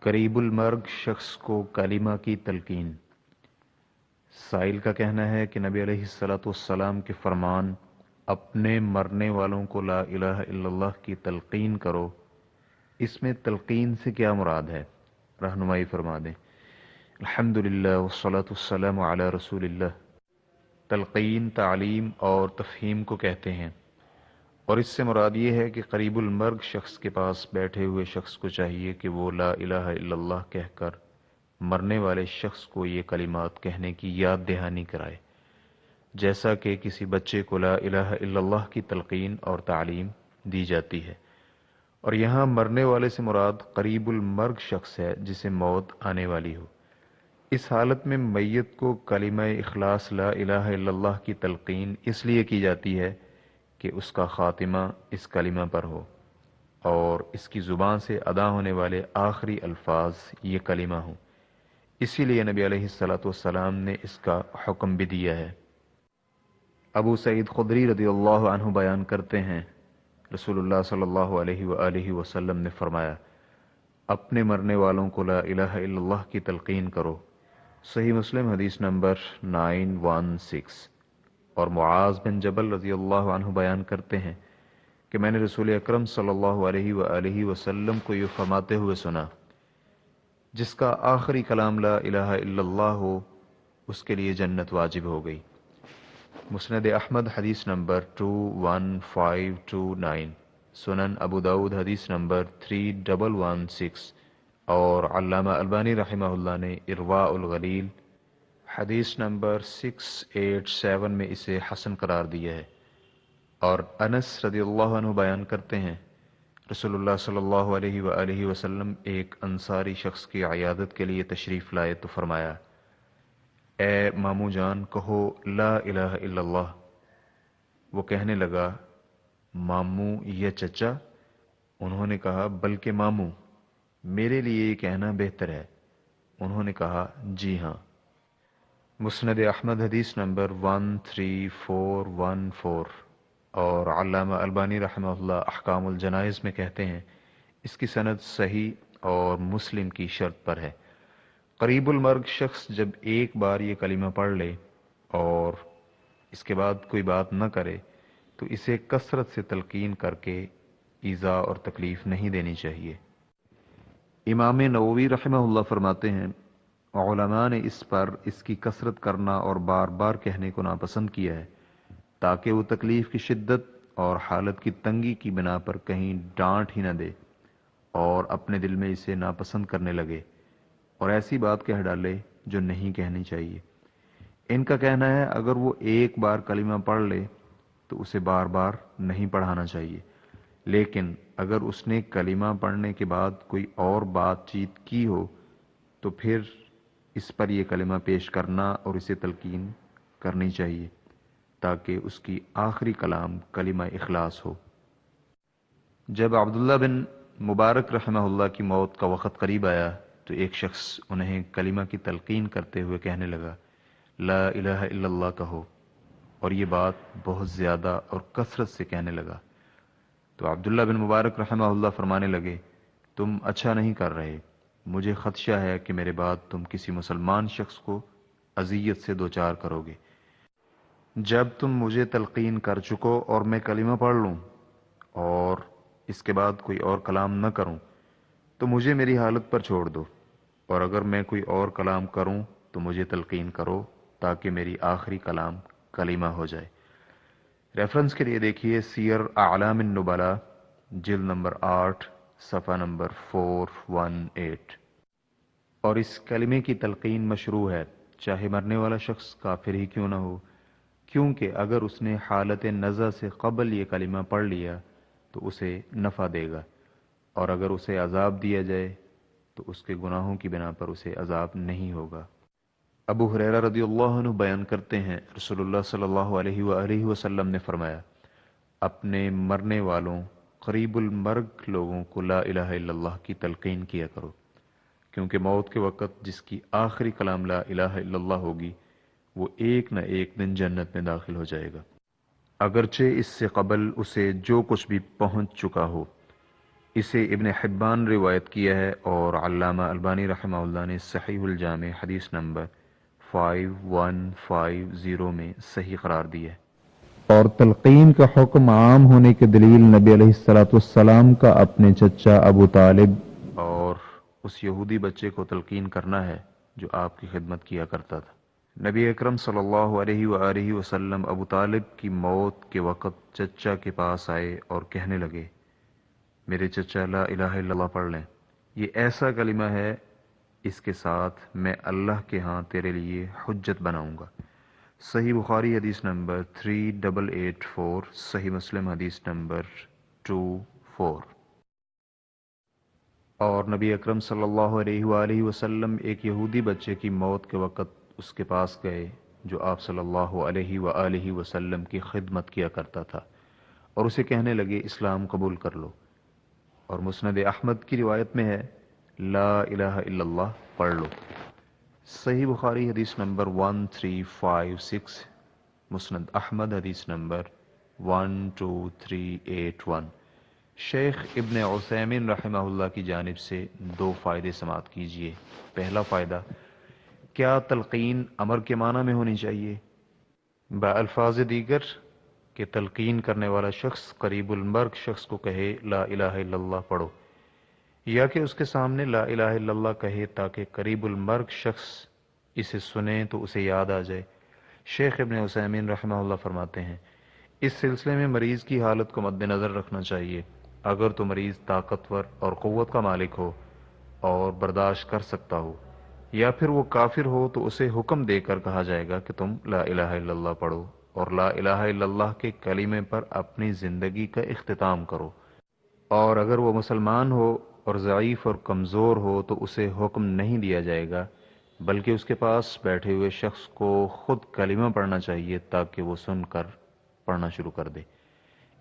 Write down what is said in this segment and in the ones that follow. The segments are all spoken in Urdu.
قریب المرگ شخص کو کلمہ کی تلقین۔ سائل کا کہنا ہے کہ نبی علیہ الصلاۃ والسلام کے فرمان اپنے مرنے والوں کو لا الہ الا اللہ کی تلقین کرو، اس میں تلقین سے کیا مراد ہے؟ رہنمائی فرما دیں۔ الحمدللہ والصلاۃ والسلام علی رسول اللہ۔ تلقین تعلیم اور تفہیم کو کہتے ہیں، اور اس سے مراد یہ ہے کہ قریب المرگ شخص کے پاس بیٹھے ہوئے شخص کو چاہیے کہ وہ لا الہ الا اللہ کہہ کر مرنے والے شخص کو یہ کلمات کہنے کی یاد دہانی کرائے، جیسا کہ کسی بچے کو لا الہ الا اللہ کی تلقین اور تعلیم دی جاتی ہے۔ اور یہاں مرنے والے سے مراد قریب المرگ شخص ہے جسے موت آنے والی ہو۔ اس حالت میں میت کو کلمہ اخلاص لا الہ الا اللہ کی تلقین اس لیے کی جاتی ہے کہ اس کا خاتمہ اس کلمہ پر ہو اور اس کی زبان سے ادا ہونے والے آخری الفاظ یہ کلمہ ہوں۔ اسی لیے نبی علیہ الصلاۃ والسلام نے اس کا حکم بھی دیا ہے۔ ابو سعید خدری رضی اللہ عنہ بیان کرتے ہیں، رسول اللہ صلی اللہ علیہ وآلہ وسلم نے فرمایا، اپنے مرنے والوں کو لا الہ الا اللہ کی تلقین کرو۔ صحیح مسلم حدیث نمبر 916۔ اور معاذ بن جبل رضی اللہ عنہ بیان کرتے ہیں کہ میں نے رسول اکرم صلی اللہ علیہ وآلہ وسلم کو یہ فرماتے ہوئے سنا، جس کا آخری کلام لا الہ الا اللہ ہو اس کے لیے جنت واجب ہو گئی۔ مسند احمد حدیث نمبر 21529، سنن ابو داود حدیث نمبر 3116، اور علامہ البانی رحمہ اللہ نے ارواء الغلیل حدیث نمبر 687 میں اسے حسن قرار دیا ہے۔ اور انس رضی اللہ عنہ بیان کرتے ہیں، رسول اللہ صلی اللہ علیہ وآلہ وسلم ایک انصاری شخص کی عیادت کے لیے تشریف لائے تو فرمایا، اے ماموں جان کہو لا الہ الا اللہ۔ وہ کہنے لگا، ماموں یا چچا؟ انہوں نے کہا، بلکہ ماموں، میرے لیے یہ کہنا بہتر ہے۔ انہوں نے کہا، جی ہاں۔ مسند احمد حدیث نمبر 13414، اور علامہ البانی رحمہ اللہ احکام الجنائز میں کہتے ہیں اس کی سند صحیح اور مسلم کی شرط پر ہے۔ قریب المرگ شخص جب ایک بار یہ کلمہ پڑھ لے اور اس کے بعد کوئی بات نہ کرے تو اسے کثرت سے تلقین کر کے ایذا اور تکلیف نہیں دینی چاہیے۔ امام نووی رحمہ اللہ فرماتے ہیں، علماء نے اس پر اس کی کثرت کرنا اور بار بار کہنے کو ناپسند کیا ہے تاکہ وہ تکلیف کی شدت اور حالت کی تنگی کی بنا پر کہیں ڈانٹ ہی نہ دے اور اپنے دل میں اسے ناپسند کرنے لگے اور ایسی بات کہہ ڈالے جو نہیں کہنی چاہیے۔ ان کا کہنا ہے اگر وہ ایک بار کلمہ پڑھ لے تو اسے بار بار نہیں پڑھانا چاہیے، لیکن اگر اس نے کلمہ پڑھنے کے بعد کوئی اور بات چیت کی ہو تو پھر اس پر یہ کلمہ پیش کرنا اور اسے تلقین کرنی چاہیے تاکہ اس کی آخری کلام کلمہ اخلاص ہو۔ جب عبداللہ بن مبارک رحمہ اللہ کی موت کا وقت قریب آیا تو ایک شخص انہیں کلمہ کی تلقین کرتے ہوئے کہنے لگا، لا الہ الا اللہ کہو، اور یہ بات بہت زیادہ اور کثرت سے کہنے لگا۔ تو عبداللہ بن مبارک رحمہ اللہ فرمانے لگے، تم اچھا نہیں کر رہے، مجھے خدشہ ہے کہ میرے بعد تم کسی مسلمان شخص کو اذیت سے دوچار کرو گے۔ جب تم مجھے تلقین کر چکو اور میں کلمہ پڑھ لوں اور اس کے بعد کوئی اور کلام نہ کروں تو مجھے میری حالت پر چھوڑ دو، اور اگر میں کوئی اور کلام کروں تو مجھے تلقین کرو تاکہ میری آخری کلام کلمہ ہو جائے۔ ریفرنس کے لیے دیکھیے سیر اعلام النبلاء جلد نمبر 8 صفحہ نمبر 418۔ اور اس کلمے کی تلقین مشروع ہے چاہے مرنے والا شخص کافر ہی کیوں نہ ہو، کیونکہ اگر اس نے حالت نزع سے قبل یہ کلمہ پڑھ لیا تو اسے نفع دے گا، اور اگر اسے عذاب دیا جائے تو اس کے گناہوں کی بنا پر اسے عذاب نہیں ہوگا۔ ابو ہریرہ رضی اللہ عنہ بیان کرتے ہیں، رسول اللہ صلی اللہ علیہ وآلہ وسلم نے فرمایا، اپنے مرنے والوں قریب المرگ لوگوں کو لا الہ الا اللہ کی تلقین کیا کرو، کیونکہ موت کے وقت جس کی آخری کلام لا الہ الا اللہ ہوگی وہ ایک نہ ایک دن جنت میں داخل ہو جائے گا، اگرچہ اس سے قبل اسے جو کچھ بھی پہنچ چکا ہو۔ اسے ابن حبان روایت کیا ہے اور علامہ البانی رحمہ اللہ نے صحیح الجامع حدیث نمبر 5150 میں صحیح قرار دیا ہے۔ اور تلقین کا حکم عام ہونے کی دلیل نبی علیہ الصلوۃ والسلام کا اپنے چچا ابو طالب اور اس یہودی بچے کو تلقین کرنا ہے جو آپ کی خدمت کیا کرتا تھا۔ نبی اکرم صلی اللہ علیہ وآلہ وسلم ابو طالب کی موت کے وقت چچا کے پاس آئے اور کہنے لگے، میرے چچا لا الہ الا اللہ پڑھ لیں، یہ ایسا کلمہ ہے اس کے ساتھ میں اللہ کے ہاں تیرے لیے حجت بناؤں گا۔ صحیح بخاری حدیث نمبر 3884، صحیح مسلم حدیث نمبر 24۔ اور نبی اکرم صلی اللہ علیہ وآلہ وسلم ایک یہودی بچے کی موت کے وقت اس کے پاس گئے جو آپ صلی اللہ علیہ وآلہ وسلم کی خدمت کیا کرتا تھا، اور اسے کہنے لگے اسلام قبول کر لو۔ اور مسند احمد کی روایت میں ہے لا الہ الا اللہ پڑھ لو۔ صحیح بخاری حدیث نمبر 1356، مسند احمد حدیث نمبر 12381۔ شیخ ابن عثیمین رحمہ اللہ کی جانب سے 2 فائدے سماعت کیجیے۔ پہلا فائدہ، کیا تلقین امر کے معنی میں ہونی چاہیے؟ بالفاظ دیگر کہ تلقین کرنے والا شخص قریب المرگ شخص کو کہے لا الہ الا اللہ پڑھو، یا کہ اس کے سامنے لا الہ الا اللہ کہے تاکہ قریب المرگ شخص اسے سنے تو اسے یاد آ جائے۔ شیخ ابن عثیمین رحمہ اللہ فرماتے ہیں اس سلسلے میں مریض کی حالت کو مد نظر رکھنا چاہیے۔ اگر تو مریض طاقتور اور قوت کا مالک ہو اور برداشت کر سکتا ہو، یا پھر وہ کافر ہو، تو اسے حکم دے کر کہا جائے گا کہ تم لا الہ الا اللہ پڑھو اور لا الہ الا اللہ کے کلمے پر اپنی زندگی کا اختتام کرو۔ اور اگر وہ مسلمان ہو اور ضعیف اور کمزور ہو تو اسے حکم نہیں دیا جائے گا، بلکہ اس کے پاس بیٹھے ہوئے شخص کو خود کلمہ پڑھنا چاہیے تاکہ وہ سن کر پڑھنا شروع کر دے۔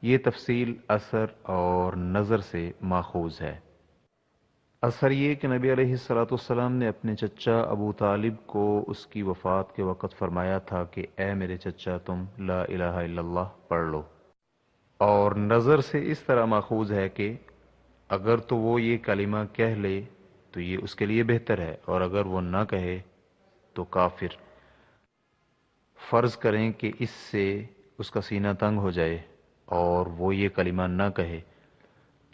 یہ تفصیل اثر اور نظر سے ماخوذ ہے۔ اثر یہ کہ نبی علیہ الصلوۃ والسلام نے اپنے چچا ابو طالب کو اس کی وفات کے وقت فرمایا تھا کہ اے میرے چچا تم لا الہ الا اللہ پڑھ لو، اور نظر سے اس طرح ماخوذ ہے کہ اگر تو وہ یہ کلمہ کہہ لے تو یہ اس کے لیے بہتر ہے، اور اگر وہ نہ کہے تو کافر۔ فرض کریں کہ اس سے اس کا سینہ تنگ ہو جائے اور وہ یہ کلمہ نہ کہے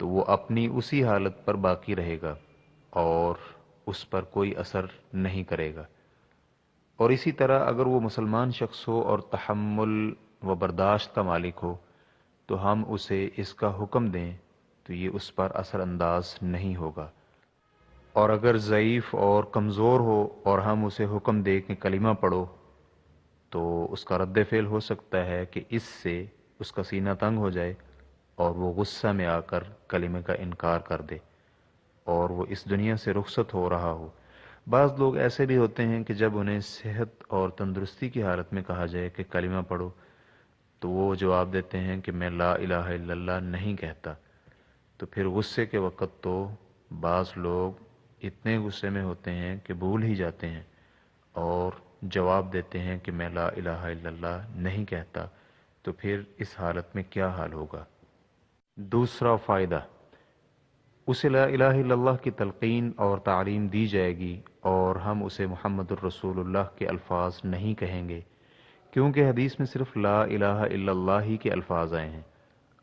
تو وہ اپنی اسی حالت پر باقی رہے گا اور اس پر کوئی اثر نہیں کرے گا۔ اور اسی طرح اگر وہ مسلمان شخص ہو اور تحمل و برداشت کا مالک ہو تو ہم اسے اس کا حکم دیں تو یہ اس پر اثر انداز نہیں ہوگا، اور اگر ضعیف اور کمزور ہو اور ہم اسے حکم دیں کہ کلمہ پڑھو تو اس کا رد فعل ہو سکتا ہے کہ اس سے اس کا سینہ تنگ ہو جائے اور وہ غصہ میں آ کر کلمے کا انکار کر دے اور وہ اس دنیا سے رخصت ہو رہا ہو۔ بعض لوگ ایسے بھی ہوتے ہیں کہ جب انہیں صحت اور تندرستی کی حالت میں کہا جائے کہ کلمہ پڑھو تو وہ جواب دیتے ہیں کہ میں لا الہ الا اللہ نہیں کہتا، تو پھر غصے کے وقت تو بعض لوگ اتنے غصے میں ہوتے ہیں کہ بھول ہی جاتے ہیں اور جواب دیتے ہیں کہ میں لا الہ الا اللہ نہیں کہتا، تو پھر اس حالت میں کیا حال ہوگا؟ دوسرا فائدہ، اسے لا الہ الا اللہ کی تلقین اور تعلیم دی جائے گی اور ہم اسے محمد الرسول اللہ کے الفاظ نہیں کہیں گے، کیونکہ حدیث میں صرف لا الہ الا اللہ ہی کے الفاظ آئے ہیں۔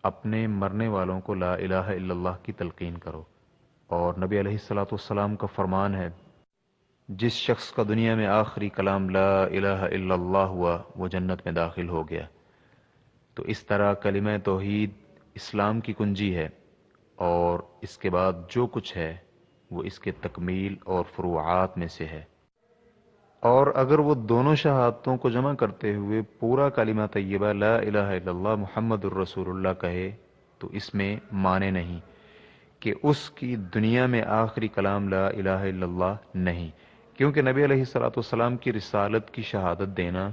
اپنے مرنے والوں کو لا الہ الا اللہ کی تلقین کرو، اور نبی علیہ الصلوۃ والسلام کا فرمان ہے جس شخص کا دنیا میں آخری کلام لا الہ الا اللہ ہوا وہ جنت میں داخل ہو گیا۔ تو اس طرح کلمہ توحید اسلام کی کنجی ہے، اور اس کے بعد جو کچھ ہے وہ اس کے تکمیل اور فروعات میں سے ہے۔ اور اگر وہ دونوں شہادتوں کو جمع کرتے ہوئے پورا کلمہ طیبہ لا الہ الا اللہ محمد الرسول اللہ کہے تو اس میں معنی نہیں کہ اس کی دنیا میں آخری کلام لا الہ الا اللہ نہیں، کیونکہ نبی علیہ الصلوۃ والسلام کی رسالت کی شہادت دینا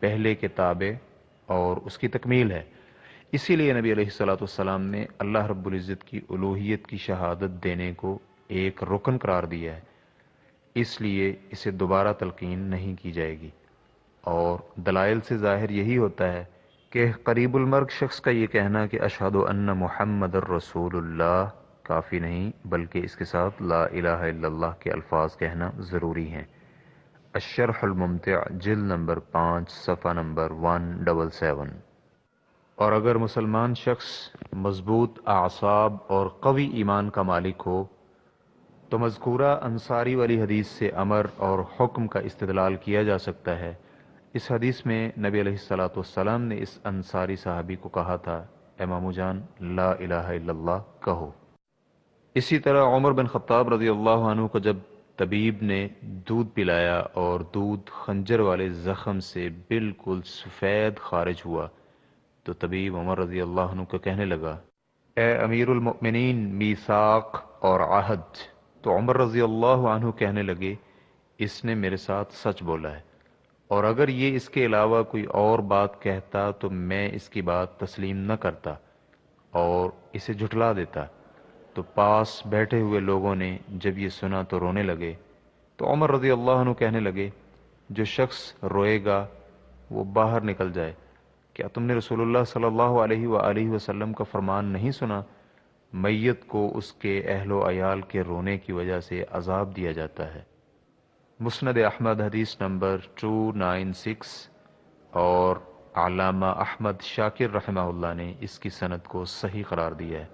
پہلے کے تابع اور اس کی تکمیل ہے۔ اسی لیے نبی علیہ الصلوۃ والسلام نے اللہ رب العزت کی الوہیت کی شہادت دینے کو ایک رکن قرار دیا ہے، اس لیے اسے دوبارہ تلقین نہیں کی جائے گی۔ اور دلائل سے ظاہر یہی ہوتا ہے کہ قریب المرگ شخص کا یہ کہنا کہ اشہد ان محمد الرسول اللہ کافی نہیں بلکہ اس کے ساتھ لا الہ الا اللہ کے الفاظ کہنا ضروری ہیں۔ الشرح الممتع جلد نمبر 5 صفحہ نمبر 177۔ اور اگر مسلمان شخص مضبوط اعصاب اور قوی ایمان کا مالک ہو تو مذکورہ انصاری والی حدیث سے امر اور حکم کا استدلال کیا جا سکتا ہے۔ اس حدیث میں نبی علیہ الصلوۃ والسلام نے اس انصاری صحابی کو کہا تھا، اے مامو جان لا الہ الا اللہ کہو۔ اسی طرح عمر بن خطاب رضی اللہ عنہ کو جب طبیب نے دودھ پلایا اور دودھ خنجر والے زخم سے بالکل سفید خارج ہوا تو طبیب عمر رضی اللہ عنہ کو کہنے لگا، اے امیر المؤمنین میثاق اور عہد۔ تو عمر رضی اللہ عنہ کہنے لگے، اس نے میرے ساتھ سچ بولا ہے، اور اگر یہ اس کے علاوہ کوئی اور بات کہتا تو میں اس کی بات تسلیم نہ کرتا اور اسے جھٹلا دیتا۔ تو پاس بیٹھے ہوئے لوگوں نے جب یہ سنا تو رونے لگے۔ تو عمر رضی اللہ عنہ کہنے لگے، جو شخص روئے گا وہ باہر نکل جائے۔ کیا تم نے رسول اللہ صلی اللہ علیہ وآلہ وسلم کا فرمان نہیں سنا؟ میت کو اس کے اہل و عیال کے رونے کی وجہ سے عذاب دیا جاتا ہے۔ مسند احمد حدیث نمبر 296، اور علامہ احمد شاکر رحمہ اللہ نے اس کی سند کو صحیح قرار دیا ہے۔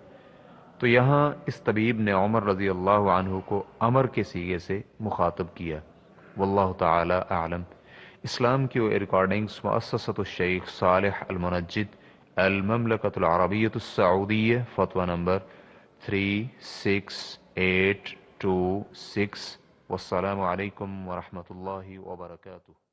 تو یہاں اس طبیب نے عمر رضی اللہ عنہ کو امر کے صیغے سے مخاطب کیا۔ واللہ تعالی اعلم۔ اسلام کی ریکارڈنگز مؤسسۃ الشیخ صالح المنجد، المملکۃ العربیۃ السعودیہ، فتویٰ نمبر 36826۔ والسلام علیکم ورحمۃ اللہ وبرکاتہ۔